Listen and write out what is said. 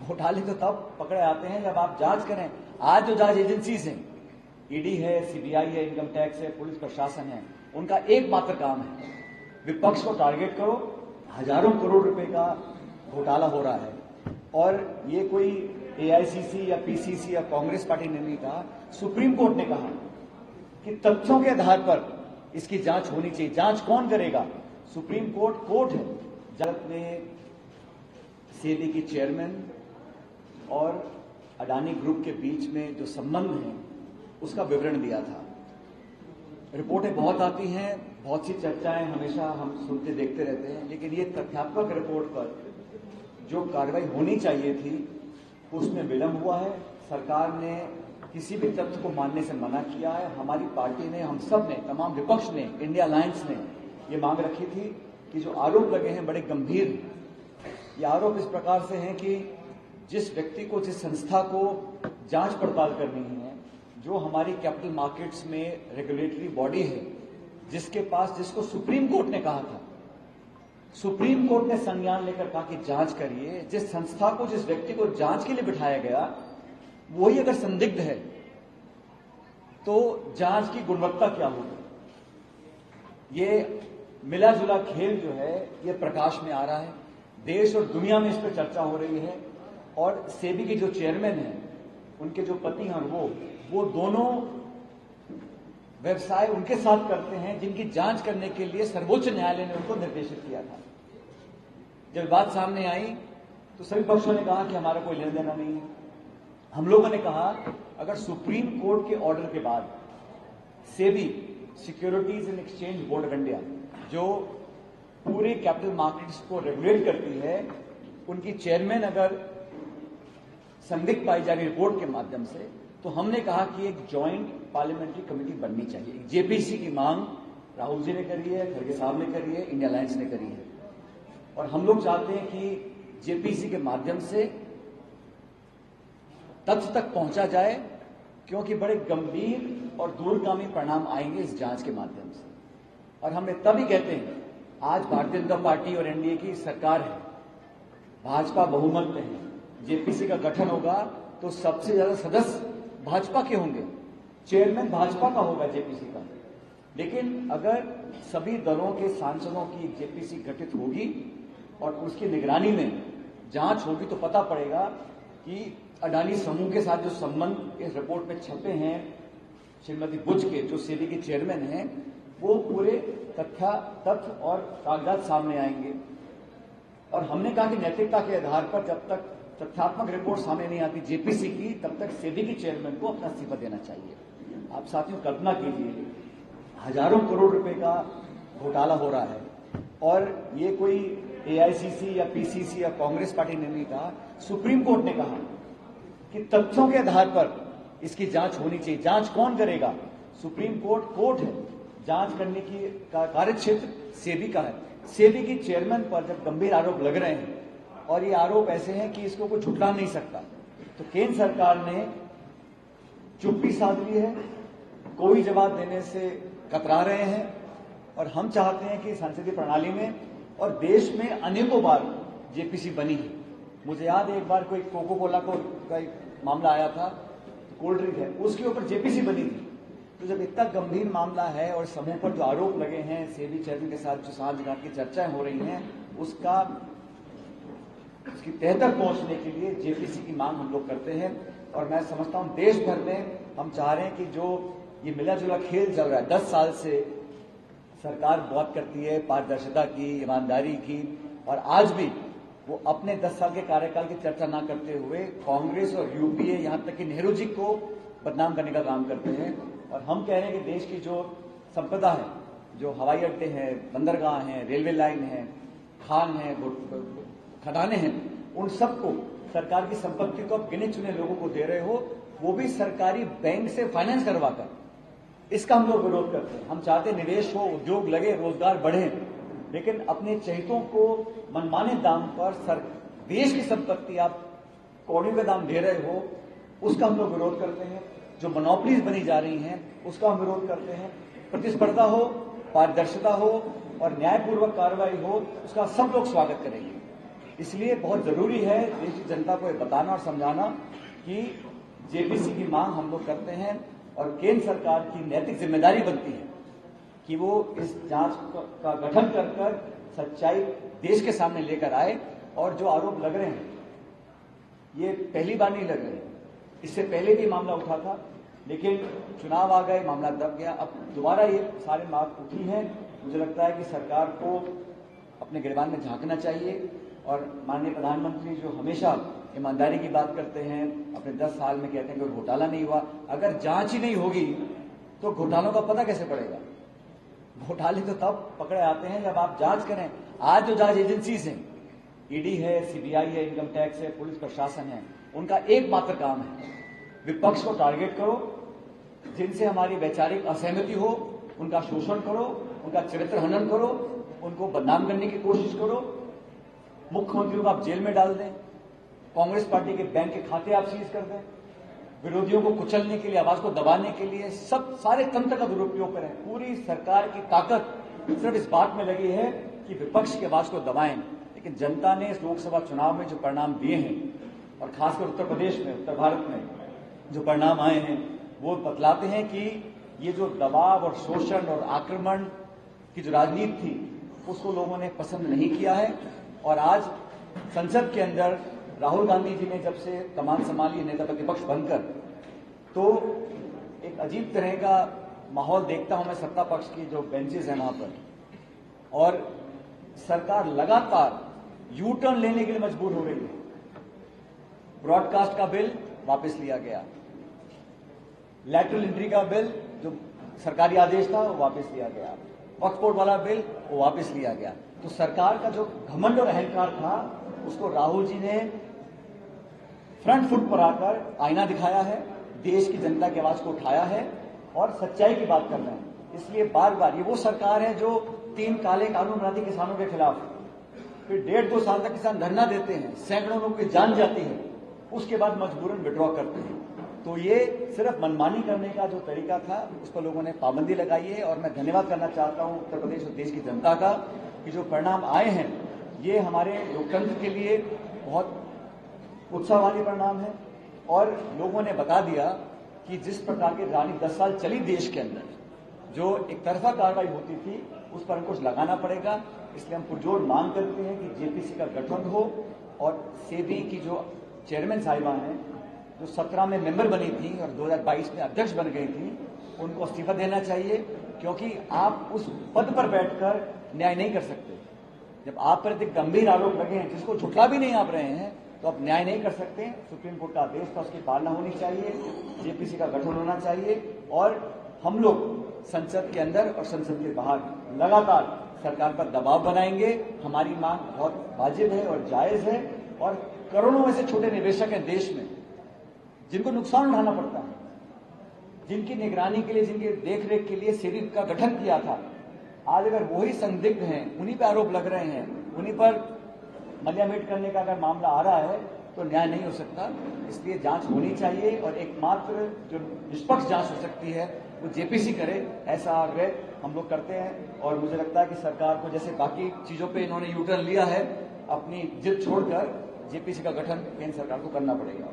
घोटाले तो तब पकड़े आते हैं जब आप जांच करें। आज जो जांच एजेंसीज हैं, ईडी है, सीबीआई है, इनकम टैक्स है, पुलिस प्रशासन है, उनका एकमात्र काम है विपक्ष को टारगेट करो। हजारों करोड़ रुपए का घोटाला हो रहा है और ये कोई एआईसीसी या पीसीसी या कांग्रेस पार्टी ने नहीं कहा, सुप्रीम कोर्ट ने कहा कि तथ्यों के आधार पर इसकी जांच होनी चाहिए। जांच कौन करेगा? सुप्रीम कोर्ट है। जगत ने सेबी की चेयरमैन और अडानी ग्रुप के बीच में जो संबंध है उसका विवरण दिया था। रिपोर्टें बहुत आती हैं, बहुत सी चर्चाएं हमेशा हम सुनते देखते रहते हैं, लेकिन ये तथ्यात्मक रिपोर्ट पर जो कार्रवाई होनी चाहिए थी उसमें विलंब हुआ है। सरकार ने किसी भी तथ्य को मानने से मना किया है। हमारी पार्टी ने, हम सब ने, तमाम विपक्ष ने, इंडिया अलायंस ने ये मांग रखी थी कि जो आरोप लगे हैं बड़े गंभीर हैं। ये आरोप इस प्रकार से हैं कि जिस व्यक्ति को, जिस संस्था को जांच पड़ताल करनी है, जो हमारी कैपिटल मार्केट्स में रेगुलेटरी बॉडी है, जिसको सुप्रीम कोर्ट ने कहा था, सुप्रीम कोर्ट ने संज्ञान लेकर कहा कि जांच करिए, जिस संस्था को, जिस व्यक्ति को जांच के लिए बिठाया गया वही अगर संदिग्ध है तो जांच की गुणवत्ता क्या होगी? ये मिला जुला खेल जो है ये प्रकाश में आ रहा है। देश और दुनिया में इस पर चर्चा हो रही है और सेबी के जो चेयरमैन हैं, उनके जो पति हैं, वो दोनों व्यवसाय उनके साथ करते हैं जिनकी जांच करने के लिए सर्वोच्च न्यायालय ने उनको निर्देशित किया था। जब बात सामने आई तो सभी पक्षों ने कहा कि हमारा कोई लेना देना नहीं है। हम लोगों ने कहा अगर सुप्रीम कोर्ट के ऑर्डर के बाद SEBI, securities and exchange board of India, जो पूरे कैपिटल मार्केट्स को रेगुलेट करती है, उनकी चेयरमैन अगर संदिग्ध पाई जा रही रिपोर्ट के माध्यम से, तो हमने कहा कि एक ज्वाइंट पार्लियामेंट्री कमेटी बननी चाहिए। जेपीसी की मांग राहुल जी ने करी है, खड़गे साहब ने करी है, इंडिया अलायंस ने करी है और हम लोग चाहते हैं कि जेपीसी के माध्यम से तथ्य तक पहुंचा जाए, क्योंकि बड़े गंभीर और दूरगामी परिणाम आएंगे इस जांच के माध्यम से। और हम तभी कहते हैं, आज भारतीय जनता पार्टी और एनडीए की सरकार है, भाजपा बहुमत में है, जेपीसी का गठन होगा तो सबसे ज्यादा सदस्य भाजपा के होंगे, चेयरमैन भाजपा का होगा जेपीसी का। लेकिन अगर सभी दलों के सांसदों की जेपीसी गठित होगी और उसकी निगरानी में जांच होगी तो पता पड़ेगा कि अडानी समूह के साथ जो संबंध इस रिपोर्ट में छपे हैं श्रीमती बुच के, जो सेबी के चेयरमैन हैं, वो पूरे तथ्य और कागजात सामने आएंगे। और हमने कहा कि नैतिकता के आधार पर जब तक तथ्यात्मक रिपोर्ट सामने नहीं आती जेपीसी की, तब तक सेबी के चेयरमैन को अपना इस्तीफा देना चाहिए। आप साथियों कल्पना कीजिए, हजारों करोड़ रुपए का घोटाला हो रहा है और ये कोई एआईसीसी या पीसीसी या कांग्रेस पार्टी ने नहीं कहा, सुप्रीम कोर्ट ने कहा कि तथ्यों के आधार पर इसकी जांच होनी चाहिए। जांच कौन करेगा? सुप्रीम कोर्ट है। जांच करने की कार्यक्षेत्र सेबी का है। सेबी की चेयरमैन पर जब गंभीर आरोप लग रहे हैं और ये आरोप ऐसे हैं कि इसको कोई झुठला नहीं सकता, तो केंद्र सरकार ने चुप्पी साध ली है, कोई जवाब देने से कतरा रहे हैं। और हम चाहते हैं कि संसदीय प्रणाली में और देश में अनेकों बार जेपीसी बनी है। मुझे याद है एक बार कोई कोको कोला का एक मामला आया था, कोल्ड ड्रिंक है, उसके ऊपर जेपीसी बनी थी। तो जब इतना गंभीर मामला है और समूह पर जो आरोप लगे हैं, सेबी चेयरमैन के साथ जो सांठगांठ की चर्चाएं हो रही हैं, उसकी तह तक पहुंचने के लिए जेपीसी की मांग हम लोग करते हैं। और मैं समझता हूं देश भर में हम चाह रहे हैं कि जो ये मिला जुला खेल चल रहा है, 10 साल से सरकार बहुत करती है पारदर्शिता की, ईमानदारी की, और आज भी वो अपने 10 साल के कार्यकाल की चर्चा ना करते हुए कांग्रेस और यूपीए, यहां तक कि नेहरू जी को बदनाम करने का काम करते हैं। और हम कह रहे हैं कि देश की जो संपदा है, जो हवाई अड्डे हैं, बंदरगाह हैं, रेलवे लाइन है, खान है, खदाने हैं, उन सबको, सरकार की संपत्ति को आप गिने चुने लोगों को दे रहे हो, वो भी सरकारी बैंक से फाइनेंस करवाकर। इसका हम लोग विरोध करते हैं। हम चाहते हैं निवेश हो, उद्योग लगे, रोजगार बढ़े, लेकिन अपने चहितों को मनमाने दाम पर देश की संपत्ति आप कौड़ियों का दाम दे रहे हो, उसका हम लोग विरोध करते हैं। जो मोनोपोलीज बनी जा रही हैं उसका हम विरोध करते हैं। प्रतिस्पर्धा हो, पारदर्शिता हो और न्यायपूर्वक कार्रवाई हो, उसका सब लोग स्वागत करेंगे। इसलिए बहुत जरूरी है देश की जनता को ये बताना और समझाना कि जेपीसी की मांग हम लोग करते हैं और केंद्र सरकार की नैतिक जिम्मेदारी बनती है कि वो इस जांच का गठन कर सच्चाई देश के सामने लेकर आए। और जो आरोप लग रहे हैं ये पहली बार नहीं लग रहे, इससे पहले भी मामला उठा था, लेकिन चुनाव आ गए, मामला दब गया। अब दोबारा ये सारे बात उठी हैं। मुझे लगता है कि सरकार को अपने गिरबान में झांकना चाहिए और माननीय प्रधानमंत्री जो हमेशा ईमानदारी की बात करते हैं, अपने 10 साल में कहते हैं कोई घोटाला नहीं हुआ। अगर जांच ही नहीं होगी तो घोटालों का पता कैसे पड़ेगा? घोटाले तो तब पकड़े आते हैं जब आप जांच करें। आज जो जांच एजेंसीज हैं, ईडी है, सीबीआई है, इनकम टैक्स है, पुलिस प्रशासन है, उनका एकमात्र काम है विपक्ष को टारगेट करो, जिनसे हमारी वैचारिक असहमति हो उनका शोषण करो, उनका चरित्र हनन करो, उनको बदनाम करने की कोशिश करो, मुख्यमंत्रियों को आप जेल में डाल दें, कांग्रेस पार्टी के बैंक के खाते आप सीज कर दें, विरोधियों को कुचलने के लिए, आवाज को दबाने के लिए सब सारे तंत्र का दुरुपयोग करें। पूरी सरकार की ताकत सिर्फ इस बात में लगी है कि विपक्ष की आवाज को दबाएं। लेकिन जनता ने इस लोकसभा चुनाव में जो परिणाम दिए हैं और खासकर उत्तर प्रदेश में, उत्तर भारत में जो परिणाम आए हैं, वो बतलाते हैं कि ये जो दबाव और शोषण और आक्रमण की जो राजनीति थी उसको लोगों ने पसंद नहीं किया है। और आज संसद के अंदर राहुल गांधी जी ने जब से कमान संभाली नेता प्रतिपक्ष बनकर, तो एक अजीब तरह का माहौल देखता हूं मैं सत्ता पक्ष की जो बेंचेस हैं वहां पर, और सरकार लगातार यू टर्न लेने के लिए मजबूर हो रही है। ब्रॉडकास्ट का बिल वापस लिया गया, लैटरल एंट्री का बिल जो सरकारी आदेश था वो वापस लिया गया, वक्फ बोर्ड वाला बिल वो वापस लिया गया। तो सरकार का जो घमंड और अहंकार था उसको राहुल जी ने फ्रंट फुट पर आकर आईना दिखाया है, देश की जनता की आवाज को उठाया है और सच्चाई की बात कर रहे हैं। इसलिए बार बार ये वो सरकार है जो 3 काले कानून बनाती किसानों के खिलाफ, फिर 1.5-2 साल तक किसान धरना देते हैं, सैकड़ों लोगों की जान जाती है, उसके बाद मजबूरन विड्रॉ करते हैं। तो ये सिर्फ मनमानी करने का जो तरीका था उस पर लोगों ने पाबंदी लगाई है। और मैं धन्यवाद करना चाहता हूं उत्तर प्रदेश और देश की जनता का कि जो परिणाम आए हैं ये हमारे लोकतंत्र के लिए बहुत उत्साह वाली परिणाम है। और लोगों ने बता दिया कि जिस प्रकार की राजनीति 10 साल चली देश के अंदर, जो एक तरफा कार्रवाई होती थी, उस पर अंकुश लगाना पड़ेगा। इसलिए हम पुरजोर मांग करते हैं कि जेपीसी का गठन हो और सेबी की जो चेयरमैन साहिबान हैं, जो 17 में मेंबर बनी थी और 2022 में अध्यक्ष बन गई थी, उनको इस्तीफा देना चाहिए, क्योंकि आप उस पद पर बैठकर न्याय नहीं कर सकते। जब आप पर इतने गंभीर आरोप लगे हैं जिसको झुठला भी नहीं आप रहे हैं, तो आप न्याय नहीं कर सकते। सुप्रीम कोर्ट का आदेश था, उसकी पालना होनी चाहिए, जेपीसी का गठन होना चाहिए। और हम लोग संसद के अंदर और संसद के बाहर लगातार सरकार पर दबाव बनाएंगे। हमारी मांग बहुत वाजिब है और जायज है, और करोड़ों में से छोटे निवेशक हैं देश में जिनको नुकसान उठाना पड़ता है, जिनकी निगरानी के लिए, जिनकी देखरेख के लिए सेबी का गठन किया था। आज अगर वही संदिग्ध हैं, उन्हीं पर आरोप लग रहे हैं, उन्हीं पर मलियामेट करने का अगर मामला आ रहा है तो न्याय नहीं हो सकता। इसलिए जांच होनी चाहिए और एकमात्र जो निष्पक्ष जांच हो सकती है वो जेपीसी करे, ऐसा आग्रह हम लोग करते हैं। और मुझे लगता है कि सरकार को, जैसे बाकी चीजों पे इन्होंने यू टर्न लिया है, अपनी जिद छोड़कर जेपीसी का गठन केंद्र सरकार को करना पड़ेगा।